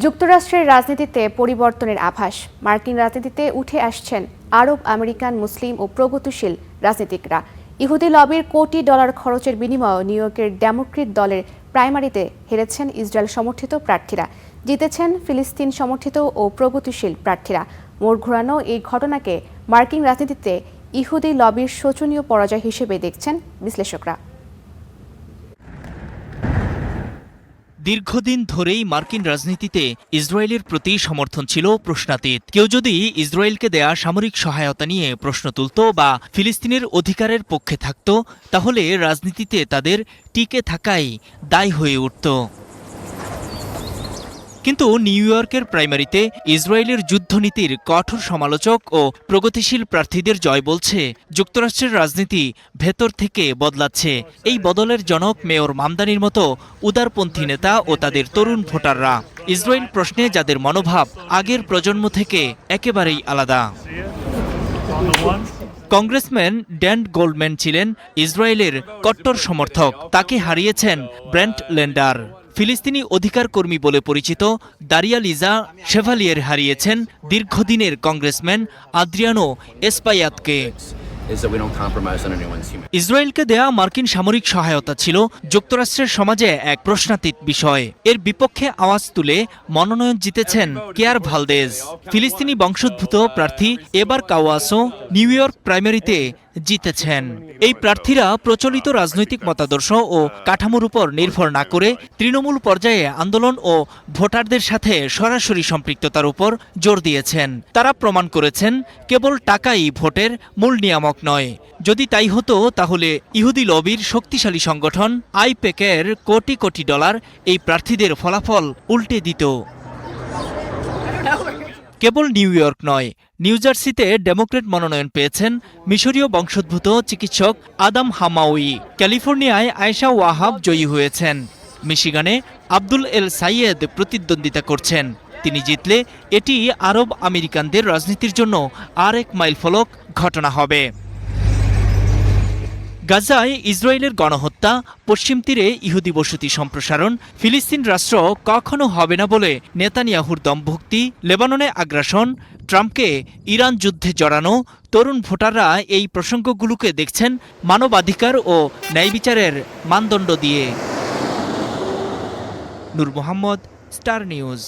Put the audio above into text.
যুক্তরাষ্ট্রের রাজনীতিতে পরিবর্তনের আভাস। মার্কিন রাজনীতিতে উঠে আসছেন আরব আমেরিকান মুসলিম ও প্রগতিশীল রাজনীতিকরা। ইহুদি লবির কোটি ডলার খরচের বিনিময়ে নিউ ইয়র্কের ডেমোক্রেট দলের প্রাইমারিতে হেরেছেন ইসরায়েল সমর্থিত প্রার্থীরা, জিতেছেন ফিলিস্তিন সমর্থিত ও প্রগতিশীল প্রার্থীরা। মোড় ঘোরানো এই ঘটনাকে মার্কিন রাজনীতিতে ইহুদি লবির শোচনীয় পরাজয় হিসেবে দেখছেন বিশ্লেষকরা। দীর্ঘদিন ধরেই মার্কিন রাজনীতিতে ইসরায়েলের প্রতি সমর্থন ছিল প্রশ্নাতীত। কেউ যদি ইসরায়েলকে দেয়া সামরিক সহায়তা নিয়ে প্রশ্ন তুলত বা ফিলিস্তিনের অধিকারের পক্ষে থাকত, তাহলে রাজনীতিতে তাদের টিকে থাকাই দায় হয়ে উঠত। কিন্তু নিউ ইয়র্কের প্রাইমারিতে ইসরায়েলের যুদ্ধনীতির কঠোর সমালোচক ও প্রগতিশীল প্রার্থীদের জয় বলছে যুক্তরাষ্ট্রের রাজনীতি ভেতর থেকে বদলাচ্ছে। এই বদলের জনক মেয়র মামদানির মতো উদারপন্থী নেতা ও তাদের তরুণ ভোটাররা। ইসরায়েল প্রশ্নে যাদের মনোভাব আগের প্রজন্ম থেকে একেবারেই আলাদা। কংগ্রেসম্যান ড্যান গোল্ডম্যান ছিলেন ইসরায়েলের কট্টর সমর্থক। তাকে হারিয়েছেন ব্রেন্ট লেন্ডার। ফিলিস্তিনি অধিকার কর্মী বলে পরিচিত দারিয়া লিজা শেভালিয়ের হারিয়েছেন দীর্ঘদিনের কংগ্রেসম্যান আদ্রিয়ানো এসপায়াতকে। ইসরায়েলকে দেয়া মার্কিন সামরিক সহায়তা ছিল যুক্তরাষ্ট্রের সমাজে এক প্রশ্নাতীত বিষয়। এর বিপক্ষে আওয়াজ তুলে মনোনয়ন জিতেছেন কেয়ার ভালদেজ। ফিলিস্তিনি বংশোদ্ভূত প্রার্থী এবার কাওয়াসো নিউ ইয়র্ক প্রাইমারিতে জিতেছেন। এই প্রার্থীরা প্রচলিত রাজনৈতিক মতাদর্শ ও কাঠামোর উপর নির্ভর না করে তৃণমূল পর্যায়ে আন্দোলন ও ভোটারদের সাথে সরাসরি সম্পৃক্ততার উপর জোর দিয়েছেন। তারা প্রমাণ করেছেন কেবল টাকাই ভোটের মূল নিয়ামক নয়। যদি তাই হতো তাহলে ইহুদি লবির শক্তিশালী সংগঠন আইপ্যাকের কোটি কোটি ডলার এই প্রার্থীদের ফলাফল উল্টে দিত। কেবল নিউ ইয়র্ক নয়, নিউ জার্সিতে ডেমোক্রেট মনোনয়ন পেয়েছেন মিশরীয় বংশোদ্ভূত চিকিৎসক আদাম হামাউই। ক্যালিফোর্নিয়ায় আয়েশা ওয়াহাব জয়ী হয়েছেন। মিশিগানে আব্দুল এল সাইয়েদ প্রতিদ্বন্দ্বিতা করছেন। তিনি জিতলে এটি আরব আমেরিকানদের রাজনীতির জন্য আরেক মাইলফলক ঘটনা হবে। গাজায় ইসরায়েলের গণহত্যা, পশ্চিম তীরে ইহুদি বসতি সম্প্রসারণ, ফিলিস্তিন রাষ্ট্র কখনো হবে না বলে নেতানিয়াহুর দমভক্তি, লেবাননে আগ্রাসন, ট্রাম্পকে ইরান যুদ্ধে জড়ানো, তরুণ ভোটাররা এই প্রসঙ্গগুলোকে দেখছেন মানবাধিকার ও ন্যায়বিচারের মানদণ্ড দিয়ে। নূর মোহাম্মদ, স্টার নিউজ।